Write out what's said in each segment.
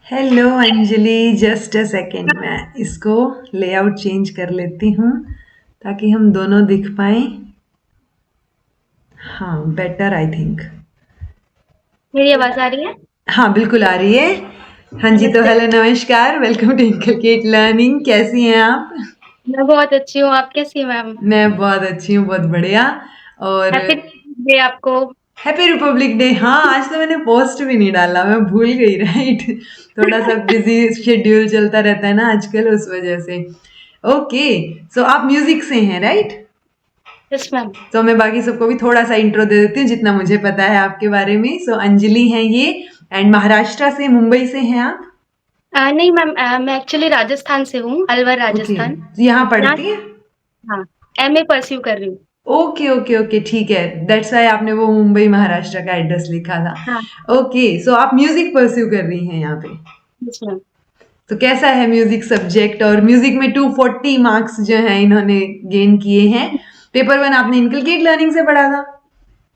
Hello Anjali, just a second, मैं इसको layout change कर लेती हूँ ताकि हम दोनों दिख पाए। हाँ, बेटर आई थिंक। मेरी आवाज आ रही है। हाँ, बिल्कुल आ रही है। हाँ जी, तो नमस्ते। हेलो, नमस्कार, वेलकम टू इनकलकेट लर्निंग। कैसी हैं आप? मैं बहुत अच्छी हूँ, आप कैसी हैं मैम? मैं बहुत अच्छी हूँ, बहुत बढ़िया। और हैप्पी डे आपको। Happy Republic day. हाँ, आज तो मैंने पोस्ट भी नहीं डाला, मैं भूल गई, राइट। थोड़ा सा बिजी शेड्यूल चलता रहता है ना आजकल, उस वजह से। ओके, सो आप म्यूजिक से हैं, राइट? Yes ma'am. तो मैं बाकी सबको भी थोड़ा सा इंट्रो दे देती हूँ जितना मुझे पता है आपके बारे में। सो अंजलि हैं ये, एंड महाराष्ट्र से, मुंबई से हैं आप? नहीं मैम, मैं एक्चुअली राजस्थान से हूँ, अलवर ओके, राजस्थान। तो यहाँ यहाँ पढ़ती हैं? हाँ, एमए परस्यू कर रही हूँ। ओके ओके ओके, ठीक है। दैट्स वाई आपने वो मुंबई महाराष्ट्र का एड्रेस लिखा था। हाँ। ओके, सो आप म्यूजिक परस्यू कर रही हैं यहाँ पे। Yes ma'am. तो कैसा है म्यूजिक सब्जेक्ट? और म्यूजिक में 240 मार्क्स जो हैं इन्होंने गेन किए हैं। पेपर वन आपने इनकलकेट लर्निंग से पढ़ा था?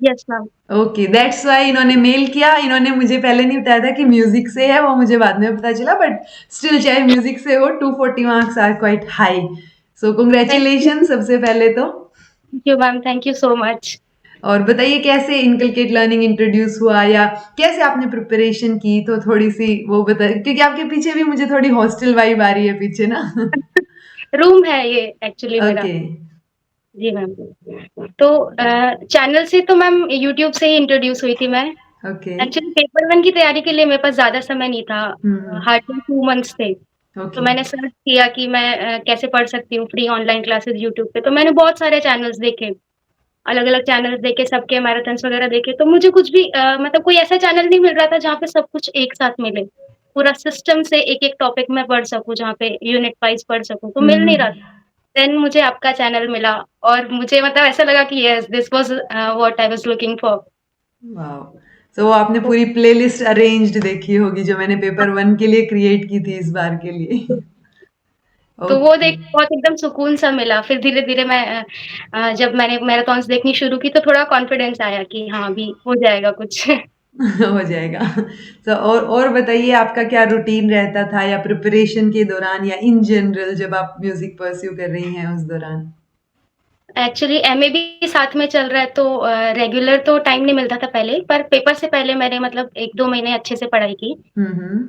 Yes ma'am. Okay, that's why इन्होंने मेल किया। इन्होंने मुझे पहले नहीं बताया था कि म्यूजिक से है, वो मुझे बाद में पता चला, बट स्टिल चाहे म्यूजिक से हो, 240 marks are quite high. So thank congratulation सबसे पहले तो। You ma'am, thank you so much. और बताइए कैसे इनकलकेट लर्निंग इंट्रोड्यूस हुआ, या कैसे आपने प्रिपरेशन की, तो थोड़ी सी वो बताइए, क्योंकि आपके पीछे भी मुझे थोड़ी हॉस्टल वाइब आ रही है पीछे ना। रूम है ये एक्चुअली मेरा। ओके जी मैम। तो चैनल से तो मैम यूट्यूब से ही इंट्रोड्यूस हुई थी मैं। ओके। एक्चुअली पेपर वन की तैयारी के लिए मेरे पास ज़्यादा समय नहीं था। हम्म। हार्डली 2 मंथ्स थे। तो ओके। मैंने सर्च किया कि मैं कैसे पढ़ सकती हूँ फ्री ऑनलाइन क्लासेस यूट्यूब पे। तो मैंने बहुत सारे चैनल्स देखे, अलग-अलग चैनल्स देखे, सबके मैराथन्स वगैरह देखे। तो मुझे कुछ भी मतलब कोई ऐसा चैनल नहीं मिल रहा था जहाँ पे सब कुछ एक साथ मिले। पूरा सिस्टम से एक-एक टॉपिक मैं पढ़ सकूँ, जहाँ पे यूनिट वाइज़ पढ़ सकूँ, तो मिल नहीं रहा था। हम्म। देन मुझे आपका चैनल मिला और मुझे मतलब ऐसा लगा कि yes this was what I was looking for. Wow! So वो आपने तो पूरी प्लेलिस्ट अरेंज्ड देखी होगी जो मैंने पेपर 1 के लिए क्रिएट की थी इस बार के लिए। तो वो ओके। देख के बहुत एकदम सुकून-सा मिला। फिर धीरे-धीरे मैं जब मैंने मैराथन्स देखनी शुरू की तो थोड़ा कॉन्फिडेंस आया कि हाँ, अभी हो जाएगा कुछ। हो जाएगा। तो और बताइए आपका क्या रूटीन रहता था, या प्रिपरेशन के दौरान, या इन जनरल जब आप म्यूज़िक परस्यू कर रही हैं उस दौरान? एक्चुअली एमए भी साथ में चल रहा है तो रेगुलर तो टाइम नहीं मिलता था पहले, पर पेपर से पहले मैंने मतलब 1-2 महीने अच्छे से पढ़ाई की। हुँ, हुँ।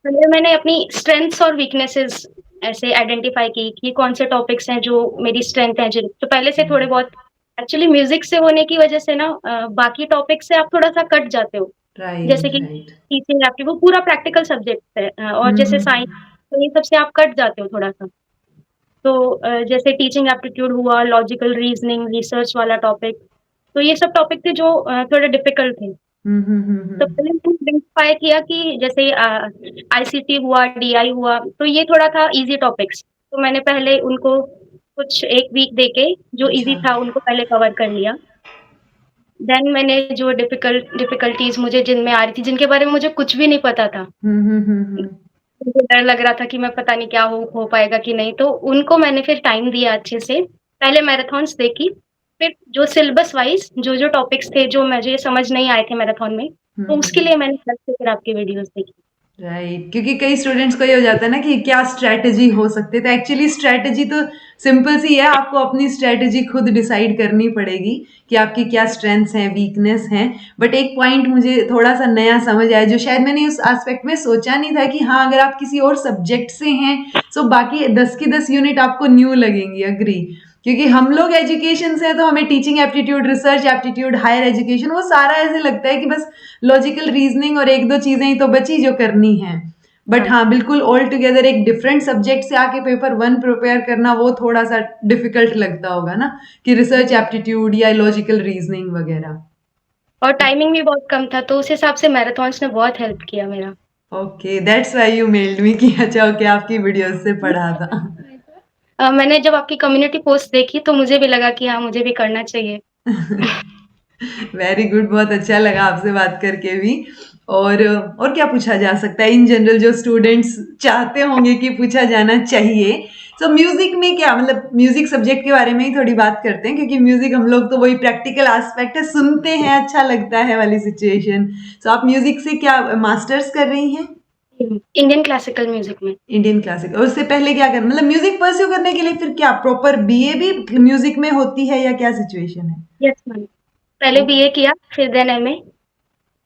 पहले मैंने अपनी स्ट्रेंथ्स और वीकनेसेस ऐसे आइडेंटिफ़ाई की कि कौन से टॉपिक्स हैं जो मेरी स्ट्रेंथ है जिन तो पहले से थोड़े बहुत एक्चुअली म्यूज़िक से होने की वजह से ना बाकी टॉपिक से आप थोड़ा-सा कट जाते हो। जैसे राइट, कि राइट। टीचिंग आपकी वो पूरा प्रैक्टिकल सब्जेक्ट है और हुँ, जैसे हुँ। साइंस तो ये सब से आप कट जाते हो थोड़ा-सा। तो जैसे टीचिंग एप्टीट्यूड हुआ, लॉजिकल रीज़निंग, रिसर्च वाला टॉपिक, तो ये सब टॉपिक थे जो थोड़े डिफ़िकल्ट थे। हुँ, हुँ, हुँ, तो हुँ। पहले मैंने आइडेंटिफ़ाई किया कि जैसे आईसीटी हुआ, डीआई हुआ, तो ये थोड़ा था ईज़ी टॉपिक्स। तो मैंने पहले उनको कुछ 1 वीक देके जो ईज़ी अच्छा। था उनको पहले कवर कर लिया। देन मैंने जो डिफ़िकल्टीज़ मुझे जिनमें आ रही थी, जिनके बारे में मुझे कुछ भी नहीं पता था, हुँ, हुँ, हुँ, हुँ। मुझे डर लग रहा था कि मैं पता नहीं क्या हो पाएगा कि नहीं, तो उनको मैंने फिर टाइम दिया अच्छे से। पहले मैराथन्स देखी, फिर जो सिलेबस वाइज़ जो-जो टॉपिक्स थे, जो मुझे समझ नहीं आए थे मैराथन में, हुँ, तो उसके हुँ। लिए मैंने अलग से फिर आपकी वीडियोज़ देखी। राइट, क्योंकि कई स्टूडेंट्स को ये हो जाता है ना कि क्या स्ट्रैटेजी हो सकती है, तो एक्चुअली स्ट्रैटेजी तो सिंपल सी है। आपको अपनी स्ट्रैटेजी खुद डिसाइड करनी पड़ेगी कि आपकी क्या स्ट्रेंथ्स हैं, वीकनेस हैं। बट एक पॉइंट मुझे थोड़ा सा नया समझ आया, जो शायद मैंने उस एस्पेक्ट में सोचा नहीं था, कि हाँ, अगर आप किसी और सब्जेक्ट से हैं, सो बाकी 10 की 10 यूनिट आपको न्यू लगेंगी, एग्री। क्योंकि हम लोग एजुकेशन से हैं, तो हमें teaching aptitude, research aptitude, higher education, वो सारा ऐसे लगता है कि बस लॉजिकल रीजनिंग और एक दो चीजें ही तो बची जो करनी है। बट हाँ, हाँ, बिल्कुल ऑल टुगेदर एक डिफरेंट सब्जेक्ट से आके पेपर 1 प्रिपेयर करना, वो थोड़ा सा डिफिकल्ट लगता होगा ना, कि रिसर्च एप्टीट्यूड या लॉजिकल रीजनिंग वगैरह। और टाइमिंग भी बहुत कम था, तो उस हिसाब से मैराथन्स ने बहुत हेल्प किया मेरा। Okay, that's why you mailed me कि अच्छा, ओके, आपकी वीडियोस से पढ़ा था। मैंने जब आपकी कम्युनिटी पोस्ट देखी, तो मुझे भी लगा कि हाँ, मुझे भी करना चाहिए। वेरी गुड, बहुत अच्छा लगा आपसे बात करके भी। और क्या पूछा जा सकता है इन जनरल, जो स्टूडेंट्स चाहते होंगे कि पूछा जाना चाहिए? सो म्यूजिक में क्या मतलब, म्यूजिक सब्जेक्ट के बारे में ही थोड़ी बात करते हैं, क्योंकि म्यूजिक हम लोग तो वही प्रैक्टिकल एस्पेक्ट है, सुनते हैं अच्छा लगता है वाली सिचुएशन। सो आप म्यूजिक से क्या मास्टर्स कर रही हैं? इंडियन क्लासिकल म्यूजिक में। Indian classic. और उससे पहले क्या कर मतलब म्यूजिक परस्यू करने के लिए फिर क्या प्रॉपर बीए भी म्यूजिक में होती है या क्या सिचुएशन है? यस मैम, पहले बीए किया फिर देन एमए।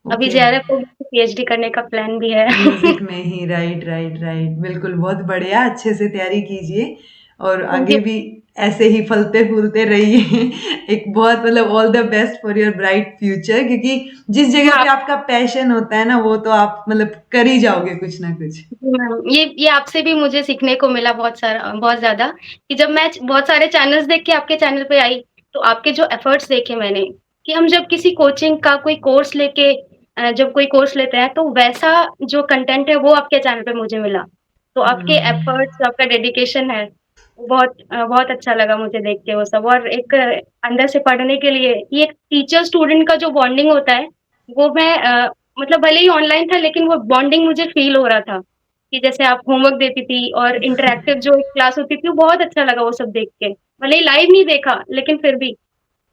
अभी ओके। जेआरएफ को पीएचडी करने का प्लान भी है। म्यूजिक में ही, राइट राइट राइट, बिल्कुल, बहुत बढ़िया, अच्छे से तैयारी कीजिए और थैंक आगे यू। भी ऐसे ही फलते फूलते रहिए। एक बहुत मतलब all the best for your bright future, क्योंकि जिस जगह पे आपका पैशन होता है ना वो तो आप मतलब कर ही जाओगे कुछ ना कुछ। मैम ये आपसे भी मुझे सीखने को मिला बहुत सारा, बहुत ज़्यादा, कि जब मैं बहुत सारे चैनल्स देख के आपके चैनल पे आई, तो आपके जो एफर्ट्स देखे मैंने, कि हम जब किसी कोचिंग का कोई कोर्स लेके जब कोई कोर्स लेते हैं तो वैसा जो कंटेंट है वो आपके चैनल पे मुझे मिला। तो आपके हम्म। एफर्ट्स, आपका डेडिकेशन है, वो बहुत अच्छा लगा मुझे देख के वो सब। और एक अंदर से पढ़ने के लिए, ये एक टीचर स्टूडेंट का जो बॉन्डिंग होता है, वो मैं मतलब भले ही ऑनलाइन था लेकिन वो बॉन्डिंग मुझे फील हो रहा था। कि जैसे आप होमवर्क देती थी और इंटरैक्टिव जो एक क्लास होती थी, वो बहुत अच्छा लगा वो सब देख के। भले ही लाइव नहीं देखा, लेकिन फिर भी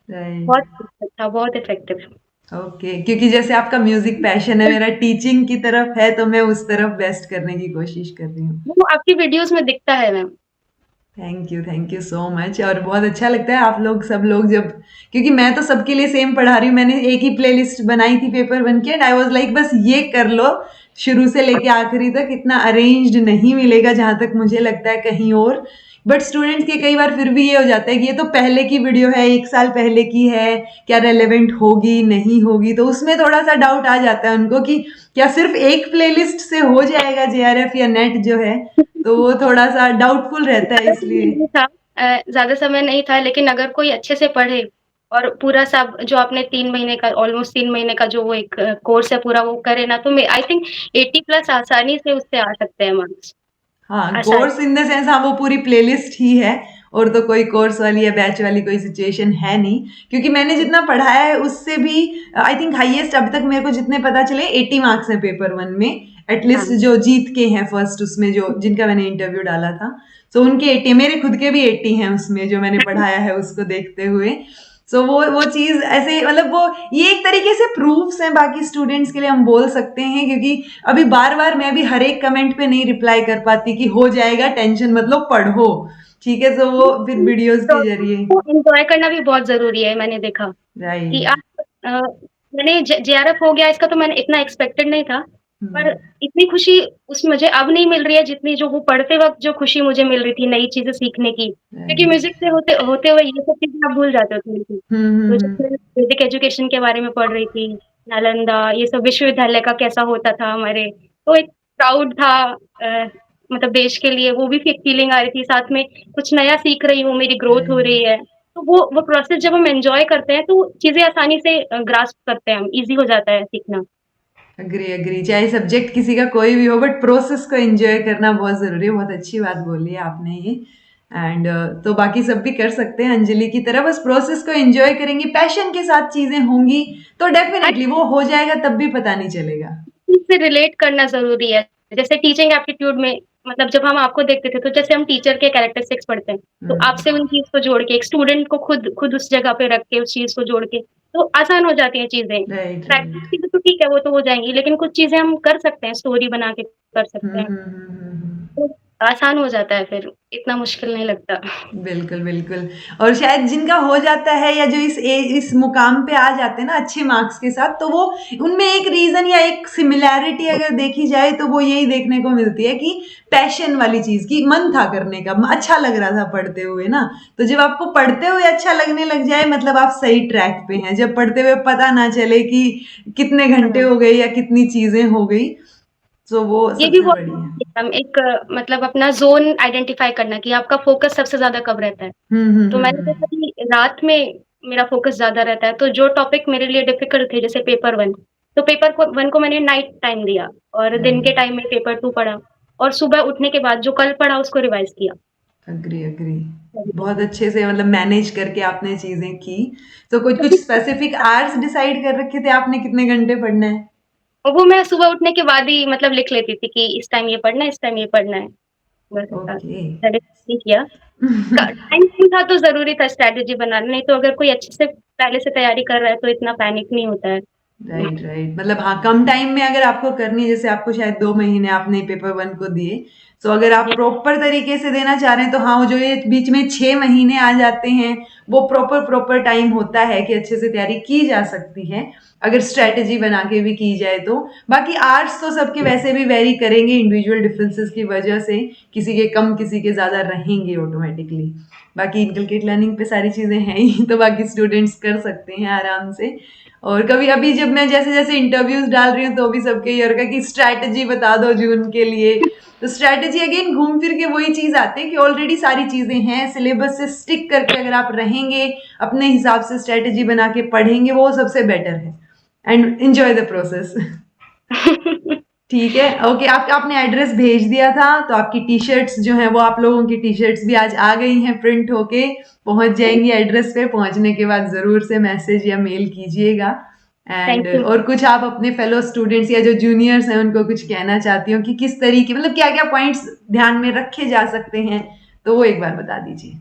राइट। बहुत अच्छा था, बहुत इफेक्टिव। ओके, क्योंकि जैसे आपका म्यूजिक पैशन है, मेरा टीचिंग की तरफ है, तो मैं उस तरफ बेस्ट करने की कोशिश कर रही हूँ। वो आपकी वीडियोज़ में दिखता है ma'am. Thank you so much. और बहुत अच्छा लगता है आप लोग सब लोग जब, क्योंकि मैं तो सबके लिए सेम पढ़ा रही हूँ, मैंने एक ही प्लेलिस्ट बनाई थी पेपर वन की, एंड आई वाज लाइक बस ये कर लो शुरू से लेके आखिरी तक, इतना अरेंज्ड नहीं मिलेगा जहां तक मुझे लगता है कहीं और। बट स्टूडेंट्स के कई बार फिर भी ये हो जाता है कि ये तो पहले की वीडियो है, 1 साल पहले की है, क्या रेलेवेंट होगी नहीं होगी, तो उसमें थोड़ा सा डाउट आ जाता है उनको कि क्या सिर्फ एक प्लेलिस्ट से हो जाएगा जेआरएफ या नेट जो है, तो वो थोड़ा सा डाउटफुल रहता है ज़्यादा समय इसलिए। नहीं था, ज़्यादा समय नहीं था, लेकिन अगर कोई अच्छे से पढ़े और पूरा सब जो आपने 3 महीने का, ऑलमोस्ट 3 महीने का जो वो एक कोर्स है पूरा वो करे ना, तो मैं आई थिंक 80 प्लस आसानी से उससे आ सकते हैं मार्क्स, हाँ, आसानी। कोर्स इन द सेंस, हाँ वो पूरी प्लेलिस्ट ही है, और तो कोई कोर्स वाली या बैच वाली कोई सिचुएशन है नहीं, क्योंकि मैंने जितना पढ़ाया है उससे भी आई थिंक हाईएस्ट अभी तक मेरे को जितने पता चले 80 मार्क्स हैं पेपर वन में, एटलीस्ट हाँ। जो जीत के हैं फर्स्ट उसमें, जो जिनका मैंने इंटरव्यू डाला था, सो उनके 80, मेरे खुद के भी 80 हैं उसमें जो मैंने पढ़ाया है उसको देखते हुए। सो वो चीज ऐसे मतलब वो, ये एक तरीके से प्रूफ्स हैं बाकी स्टूडेंट्स के लिए, हम बोल सकते हैं, क्योंकि अभी बार बार मैं भी हर एक कमेंट पे नहीं रिप्लाई कर पाती कि हो जाएगा टेंशन मतलब पढ़ो, ठीक है, तो वो फिर वीडियोस के प्रोसेस जरिए। को एन्जॉय करना भी बहुत ज़रूरी है, मैंने देखा। कि राइट। आप मैंने जे जेआरएफ हो गया इसका तो मैंने इतना एक्सपेक्टेड नहीं था, पर इतनी खुशी उस मुझे अब नहीं मिल रही है जितनी जो वो पढ़ते वक़्त जो खुशी मुझे मिल रही थी नई चीज़ें सीखने की। क्योंकि राइट। म्यूज़िक से होते होते हुए ये सब चीज़ें आप भूल जाते हो थोड़ी-सी। तो जब मैं वैदिक एजुकेशन के बारे में पढ़ रही थी, नालंदा ये सब विश्वविद्यालय का कैसा होता था हमारे, तो एक प्राउड था अ, मतलब देश के लिए, वो भी एक फीलिंग आ रही थी, साथ में कुछ नया सीख रही हूँ, मेरी ग्रोथ हो रही है। तो वो प्रोसेस जब हम एन्जॉय करते हैं, तो चीज़ें आसानी से ग्रास्प करते हैं हम, ईज़ी हो जाता है सीखना। अग्री अग्री, चाहे सब्जेक्ट किसी का कोई भी हो, बट प्रोसेस को एंजॉय करना बहुत जरूरी है, बहुत अच्छी बात बोली है आपने ये। एंड तो बाकी सब भी कर सकते हैं अंजलि की तरह, बस प्रोसेस को एंजॉय करेंगी, पैशन के साथ चीजें होंगी तो हर डेफिनेटली वो हो जाएगा, तब भी पता नहीं चलेगा। चीज़ से रिलेट करना ज़रूरी है। जैसे टीचिंग एप्टीट्यूड में, मतलब जब हम आपको देखते थे, तो जैसे हम टीचर के कैरेक्टरिस्टिक्स पढ़ते हैं, तो आपसे उन चीज़ को जोड़ के, एक स्टूडेंट को खुद उस जगह पे रख के, उस चीज़ को जोड़ के, तो आसान हो जाती हैं चीज़ें। Right practice right. की तो ठीक है, वो तो हो जाएँगी, लेकिन कुछ चीज़ें हम कर सकते हैं, स्टोरी बना के कर सकते हैं। हम्म। तो आसान हो जाता है फिर, इतना मुश्किल नहीं लगता। बिल्कुल बिल्कुल। और शायद जिनका हो जाता है या जो इस मुकाम पे आ जाते हैं ना अच्छे मार्क्स के साथ, तो वो उनमें एक रीजन या एक सिमिलैरिटी अगर देखी जाए तो वो यही देखने को मिलती है कि पैशन वाली चीज की, मन था करने का, अच्छा लग रहा था पढ़ते हुए ना, तो जब आपको पढ़ते हुए अच्छा लगने लग जाए मतलब आप सही ट्रैक पे हैं, जब पढ़ते हुए पता ना चले कि कितने घंटे हाँ। हो गए या कितनी चीजें हो गई, तो वो ये भी सबसे बहुत बड़ी है। हम एक मतलब अपना ज़ोन आइडेंटिफ़ाई करना कि आपका फ़ोकस सबसे ज़्यादा कब रहता है। तो मैंने देखा हम्म। कि रात में मेरा फ़ोकस ज़्यादा रहता है, तो जो टॉपिक मेरे लिए डिफ़िकल्ट थे, जैसे पेपर 1, तो पेपर को 1 को मैंने नाइट टाइम दिया और दिन के राइट। टाइम में पेपर 2 पढ़ा और सुबह उठने के बाद जो कल पढ़ा उसको रिवाइज़ किया। Agree agree. बहुत तरीके से। अच्छे से मतलब मैनेज करके आपने चीजें की। तो कुछ कुछ क्योंकि स्पेसिफिक आवर्स डिसाइड कर रखे थे आपने कितने घंटे पढ़ना है? वो मैं सुबह उठने के बाद ही मतलब लिख लेती थी कि इस टाइम ये पढ़ना है, इस टाइम ये पढ़ना है। बस ऐसा ओके। नहीं किया। क टाइम कम था तो ज़रूरी था स्ट्रैटेजी बनाना, नहीं तो अगर कोई अच्छे से पहले से तैयारी कर रहा है तो इतना पैनिक नहीं होता है। राइट राइट, मतलब हाँ, कम टाइम में अगर आपको करनी है, जैसे आपको शायद 2 महीने आपने पेपर वन को दिए, तो अगर आप प्रॉपर तरीके से देना चाह रहे हैं तो हाँ, वो जो ये बीच में 6 महीने आ जाते हैं, वो प्रॉपर टाइम होता है कि अच्छे से तैयारी की जा सकती है, अगर स्ट्रेटेजी बना के भी की जाए तो। बाकी आर्ट्स तो सबके वैसे भी वेरी करेंगे इंडिविजुअल डिफरेंसेस की वजह से, किसी के कम किसी के ज़्यादा रहेंगे ऑटोमेटिकली। बाकी इनकलकेट लर्निंग पे सारी चीज़ें हैं ही, तो बाकी स्टूडेंट्स कर सकते हैं आराम से। और कभी अभी जब मैं जैसे जैसे इंटरव्यूज डाल रही हूँ तो भी सबके ये होगा कि स्ट्रैटेजी बता दो जून के लिए। तो स्ट्रैटेजी अगेन घूम फिर के वही चीज आते हैं कि ऑलरेडी सारी चीजें हैं, सिलेबस से स्टिक करके अगर आप रहेंगे, अपने हिसाब से स्ट्रैटेजी बना के पढ़ेंगे, वो सबसे बेटर है। And enjoy the process. ठीक है, ओके, आपने एड्रेस भेज दिया था, तो आपकी टी शर्ट्स जो हैं वो, आप लोगों की टी शर्ट्स भी आज आ गई हैं प्रिंट होके, पहुंच जाएंगी एड्रेस पे। पहुंचने के बाद जरूर से मैसेज या मेल कीजिएगा। And thank you. और कुछ आप अपने फेलो स्टूडेंट्स या जो जूनियर्स हैं उनको कुछ कहना चाहती हो कि किस तरीके, मतलब क्या क्या पॉइंट्स ध्यान में रखे जा सकते हैं, तो वो एक बार बता दीजिए।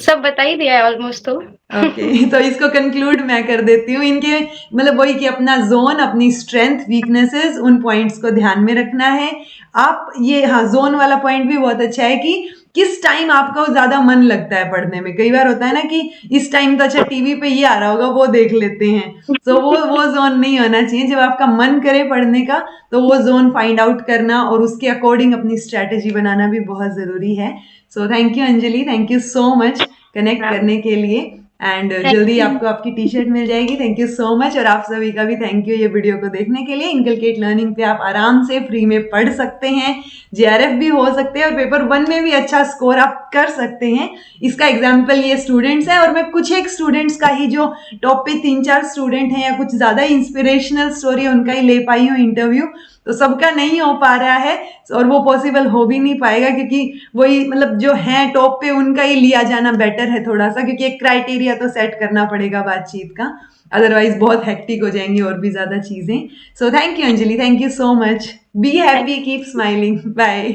सब बता ही दिया है ऑलमोस्ट तो। ओके, तो इसको कंक्लूड मैं कर देती हूँ। इनके मतलब वही कि अपना जोन, अपनी स्ट्रेंथ, वीकनेसेस, उन पॉइंट्स को ध्यान में रखना है। आप ये, हाँ, जोन वाला पॉइंट भी बहुत अच्छा है कि किस टाइम आपको ज्यादा मन लगता है पढ़ने में। कई बार होता है ना कि इस टाइम तो अच्छा टीवी पे ये आ रहा होगा, वो देख लेते हैं। तो वो जोन नहीं होना चाहिए। जब आपका मन करे पढ़ने का, तो वो जोन फाइंड आउट करना और उसके अकॉर्डिंग अपनी स्ट्रैटेजी बनाना भी बहुत जरूरी है। सो thank you Anjali, thank you so much connect करने के लिए। एंड थैंक जल्दी यू। आपको आपकी टी शर्ट मिल जाएगी। थैंक यू सो मच, और आप सभी का भी थैंक यू ये वीडियो को देखने के लिए। इनकलकेट लर्निंग पे आप आराम से फ्री में पढ़ सकते हैं, जेआरएफ भी हो सकते हैं और पेपर वन में भी अच्छा स्कोर आप कर सकते हैं। इसका एग्जाम्पल ये स्टूडेंट्स हैं, और मैं कुछ एक स्टूडेंट्स का ही, जो टॉप पे 3-4 स्टूडेंट हैं या कुछ ज्यादा इंस्पिरेशनल स्टोरी उनका ही ले पाई हूँ इंटरव्यू। तो सबका नहीं हो पा रहा है, और वो पॉसिबल हो भी नहीं पाएगा, क्योंकि वही मतलब जो है टॉप पे उनका ही लिया जाना बेटर है थोड़ा सा, क्योंकि एक क्राइटेरिया तो सेट करना पड़ेगा बातचीत का, अदरवाइज बहुत हेक्टिक हो जाएंगी और भी ज्यादा चीजें। So thank you Anjali, thank you so much, be happy, keep smiling, bye.